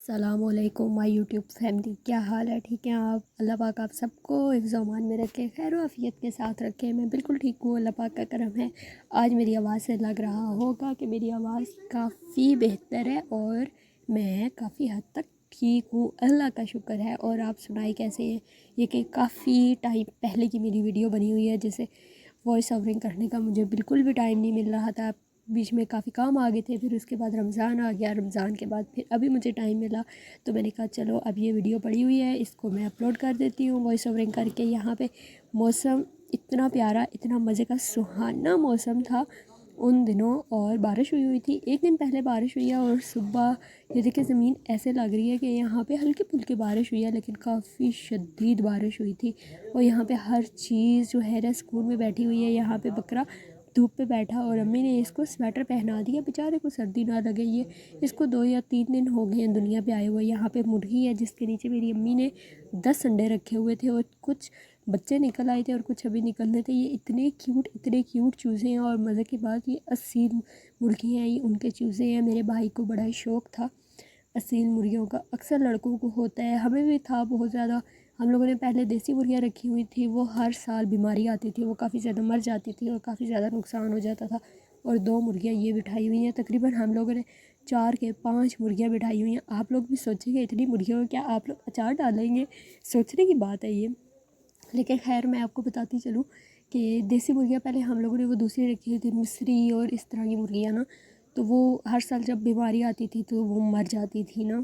السلام علیکم مائی YouTube family, کیا حال ہے؟ ٹھیک ہیں آپ؟ اللہ پاک آپ سب کو حفظ و امان میں رکھے، خیر و عافیت کے ساتھ رکھے۔ میں بالکل ٹھیک ہوں، اللہ پاک کا کرم ہے۔ آج میری آواز سے لگ رہا ہوگا کہ میری آواز کافی بہتر ہے اور میں کافی حد تک ٹھیک ہوں، اللہ کا شکر ہے۔ اور آپ سنائی کیسے ہیں؟ یہ کہ کافی ٹائم پہلے کی میری ویڈیو بنی ہوئی ہے، جسے وائس اوورنگ کرنے کا مجھے بالکل بھی ٹائم نہیں مل رہا تھا، بیچ میں کافی کام آ گئے تھے، پھر اس کے بعد رمضان آ گیا، رمضان کے بعد پھر ابھی مجھے ٹائم ملا تو میں نے کہا چلو اب یہ ویڈیو پڑی ہوئی ہے، اس کو میں اپلوڈ کر دیتی ہوں وائس اوورنگ کر کے۔ یہاں پہ موسم اتنا پیارا، اتنا مزے کا سہانا موسم تھا ان دنوں، اور بارش ہوئی تھی۔ ایک دن پہلے بارش ہوئی ہے اور صبح یہ دیکھیں زمین ایسے لگ رہی ہے کہ یہاں پہ ہلکی پھلکی بارش ہوئی ہے، لیکن کافی شدید بارش ہوئی تھی۔ اور یہاں پہ ہر چیز جو ہے نا سکون میں بیٹھی ہوئی ہے۔ یہاں پہ بکرا دھوپ پہ بیٹھا اور امی نے اس کو سویٹر پہنا دیا، بیچارے کو سردی نہ لگے۔ یہ اس کو 2 یا 3 دن ہو گئے ہیں دنیا پہ آئے ہوئے۔ یہاں پہ مرغی ہے جس کے نیچے میری امی نے 10 انڈے رکھے ہوئے تھے، اور کچھ بچے نکل آئے تھے اور کچھ ابھی نکلنے تھے۔ یہ اتنے کیوٹ چوزے ہیں، اور مزے کی بات یہ اصیل مرغی ہیں، یہ ان کے چوزے ہیں۔ میرے بھائی کو بڑا ہی شوق تھا اصیل مرغیوں کا، اکثر لڑکوں کو ہوتا ہے، ہمیں بھی تھا بہت زیادہ۔ ہم لوگوں نے پہلے دیسی مرغیاں رکھی ہوئی تھی، وہ ہر سال بیماری آتی تھی، وہ کافی زیادہ مر جاتی تھی اور کافی زیادہ نقصان ہو جاتا تھا۔ اور 2 مرغیاں یہ بٹھائی ہوئی ہیں، تقریباً ہم لوگوں نے 4 کے 5 مرغیاں بٹھائی ہوئی ہیں۔ آپ لوگ بھی سوچیں گے اتنی مرغیوں میں کیا آپ لوگ اچار ڈالیں گے؟ سوچنے کی بات ہے یہ، لیکن خیر میں آپ کو بتاتی چلوں کہ دیسی مرغیاں پہلے ہم لوگوں نے وہ دوسری رکھی ہوئی تھی، مصری اور اس طرح کی مرغیاں نا، تو وہ ہر سال جب بیماری آتی تھی تو وہ مر جاتی تھی نا۔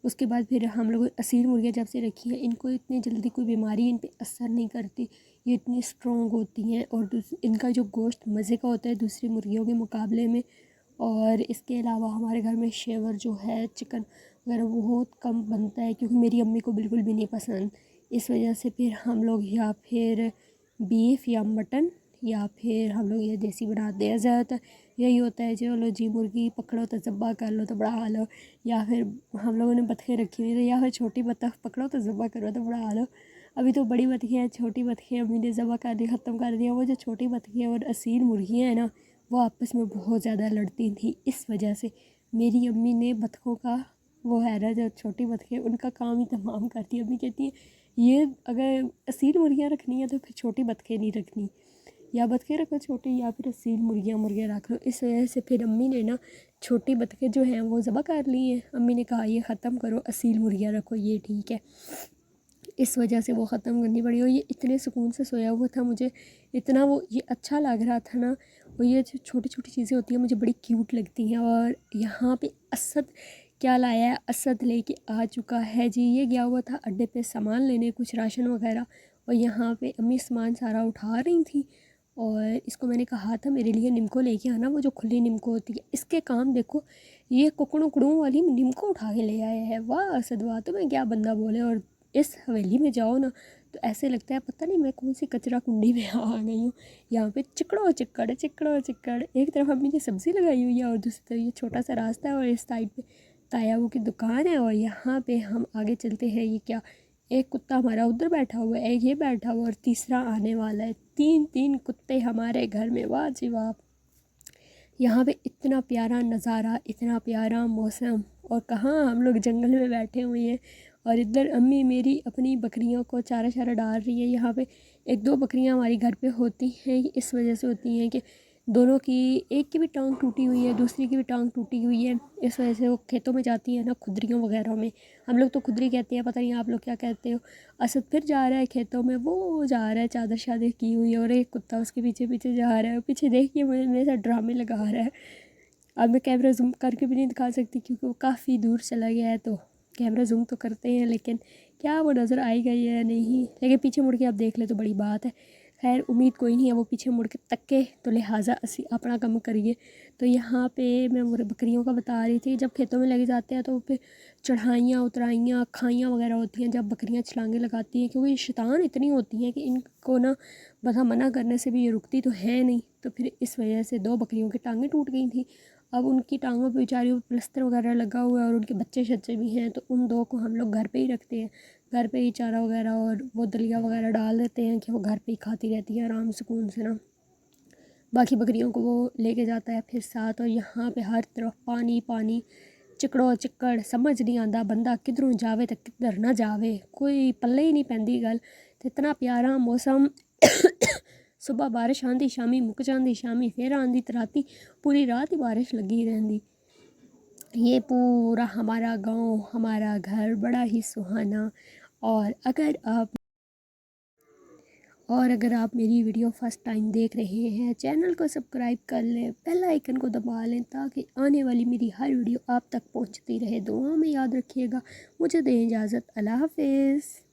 اس کے بعد پھر ہم لوگ اصیل مرغیاں جب سے رکھی ہیں، ان کو اتنی جلدی کوئی بیماری ان پہ اثر نہیں کرتی، یہ اتنی اسٹرانگ ہوتی ہیں، اور ان کا جو گوشت مزے کا ہوتا ہے دوسری مرغیوں کے مقابلے میں۔ اور اس کے علاوہ ہمارے گھر میں شیور جو ہے، چکن وغیرہ وہ بہت کم بنتا ہے، کیونکہ میری امی کو بالکل بھی نہیں پسند۔ اس وجہ سے پھر ہم لوگ یا پھر بیف یا مٹن یا پھر ہم لوگ یہ دیسی بناتے ہیں۔ زیادہ تر یہی ہوتا ہے، چلو جی مرغی پکڑو تو ذبح کر لو تو بڑھا لو، یا پھر ہم لوگوں نے بطخیں رکھی ہوئی تھی، یا پھر چھوٹی بطخ پکڑو تو ذبح کرو تو بڑھا لو۔ ابھی تو بڑی بطخیں ہیں، چھوٹی بطخیں امی نے ذبح کر دی، ختم کر دیا۔ وہ جو چھوٹی بطخیں اور اصیل مرغیاں ہیں نا، وہ آپس میں بہت زیادہ لڑتی تھیں، اس وجہ سے میری امی نے بطخوں کا وہ ہے نا جو چھوٹی بطخیں، ان کا کام ہی تمام کرتی ہے۔ امی کہتی ہیں یہ اگر اصیل مرغیاں رکھنی ہیں تو پھر چھوٹی بطخیں نہیں رکھنی، یا بطخیں رکھو چھوٹی یا پھر اصیل مرغیاں رکھ لو۔ اس وجہ سے پھر امی نے نا چھوٹی بطخیں جو ہیں وہ ذبح کر لی ہیں۔ امی نے کہا یہ ختم کرو، اصیل مرغیاں رکھو، یہ ٹھیک ہے۔ اس وجہ سے وہ ختم کرنی پڑی، اور یہ اتنے سکون سے سویا ہوا تھا، مجھے اتنا وہ یہ اچھا لگ رہا تھا نا۔ اور یہ جو چھوٹی چھوٹی چیزیں ہوتی ہیں مجھے بڑی کیوٹ لگتی ہیں۔ اور یہاں پہ اسد کیا لایا ہے، اسد لے کے آ چکا ہے جی۔ یہ گیا ہوا تھا اڈے پہ سامان لینے، کچھ راشن وغیرہ، اور یہاں پہ امی سامان سارا اٹھا رہی تھیں، اور اس کو میں نے کہا تھا میرے لیے نمکو لے کے آنا، وہ جو کھلی نمکو ہوتی ہے۔ اس کے کام دیکھو، یہ ککڑوں کڑوں والی نمکو اٹھا کے لے آئے ہیں، واہ اسد واہ، تو میں کیا بندہ بولے۔ اور اس حویلی میں جاؤ نا تو ایسے لگتا ہے پتہ نہیں میں کون سی کچرا کنڈی میں آ گئی ہوں۔ یہاں پہ چکڑو چکڑ چکڑو چکڑ، ایک طرف امی نے سبزی لگائی ہوئی ہے اور دوسری طرف یہ چھوٹا سا راستہ ہے، اور اس سائڈ پہ تایابو کی دکان ہے۔ اور یہاں پہ ہم آگے چلتے ہیں، یہ کیا، ایک کتا ہمارا ادھر بیٹھا ہوا ہے، ایک یہ بیٹھا ہوا، اور تیسرا آنے والا ہے۔ 3 کتے ہمارے گھر میں، واہ جی واہ۔ یہاں پہ اتنا پیارا نظارہ، اتنا پیارا موسم، اور کہاں ہم لوگ جنگل میں بیٹھے ہوئے ہیں، اور ادھر امی میری اپنی بکریوں کو چارہ شارہ ڈال رہی ہے۔ یہاں پہ 1-2 بکریاں ہماری گھر پہ ہوتی ہیں، اس وجہ سے ہوتی ہیں کہ دونوں کی، ایک کی بھی ٹانگ ٹوٹی ہوئی ہے، دوسری کی بھی ٹانگ ٹوٹی ہوئی ہے، اس وجہ سے وہ کھیتوں میں جاتی ہیں نا، کھدریوں وغیرہ میں۔ ہم لوگ تو کھدری کہتے ہیں، پتہ نہیں آپ لوگ کیا کہتے ہو۔ اسد پھر جا رہا ہے کھیتوں میں، وہ جا رہا ہے چادر شادر کی ہوئی ہے، اور ایک کتا اس کے پیچھے پیچھے جا رہا ہے، پیچھے دیکھیے میرے ساتھ ڈرامے لگا رہا ہے۔ اب میں کیمرہ زوم کر کے بھی نہیں دکھا سکتی کیونکہ وہ کافی دور چلا گیا ہے، تو کیمرہ زوم تو کرتے ہیں، لیکن کیا وہ نظر آئی گئی ہے نہیں، لیکن پیچھے مڑ کے آپ دیکھ لیں تو بڑی بات ہے۔ خیر امید کوئی نہیں ہے وہ پیچھے مڑ کے تکے، تو لہٰذا اسی اپنا کام کریے۔ تو یہاں پہ میں بکریوں کا بتا رہی تھی، جب کھیتوں میں لگے جاتے ہیں تو پھر چڑھائیاں اترائیاں کھائیاں وغیرہ ہوتی ہیں، جب بکریاں چھلانگیں لگاتی ہیں، کیونکہ یہ شیطان اتنی ہوتی ہیں کہ ان کو نا بس منع کرنے سے بھی یہ رکتی تو ہے نہیں، تو پھر اس وجہ سے 2 بکریوں کی ٹانگیں ٹوٹ گئی تھیں۔ اب ان کی ٹانگوں پہ بیچاریوں پلستر وغیرہ لگا ہوا ہے، اور ان کے بچے شچے بھی ہیں، تو ان 2 کو ہم لوگ گھر پہ ہی رکھتے ہیں، گھر پہ ہی چارہ وغیرہ اور وہ دلیا وغیرہ ڈال دیتے ہیں کہ وہ گھر پہ ہی کھاتی رہتی ہے آرام سکون سے نا۔ باقی بکریوں کو وہ لے کے جاتا ہے پھر ساتھ، اور یہاں پہ ہر طرف پانی پانی، چکڑو چکڑ سمجھ نہیں آتا بندہ کدھروں جاوے تو کدھر نہ جاوے، کوئی پلے ہی نہیں پیندی گل۔ تو اتنا پیارا موسم صبح بارش آندی شامی مک جاندی، شامی پھر آندی تو راتی پوری رات ہی بارش لگی رہندی۔ یہ پورا ہمارا گاؤں، ہمارا گھر بڑا ہی سہانا۔ اور اگر آپ میری ویڈیو فرسٹ ٹائم دیکھ رہے ہیں، چینل کو سبسکرائب کر لیں، بیل آئیکن کو دبا لیں تاکہ آنے والی میری ہر ویڈیو آپ تک پہنچتی رہے۔ دعاؤں میں یاد رکھیے گا۔ مجھے دیں اجازت، اللہ حافظ۔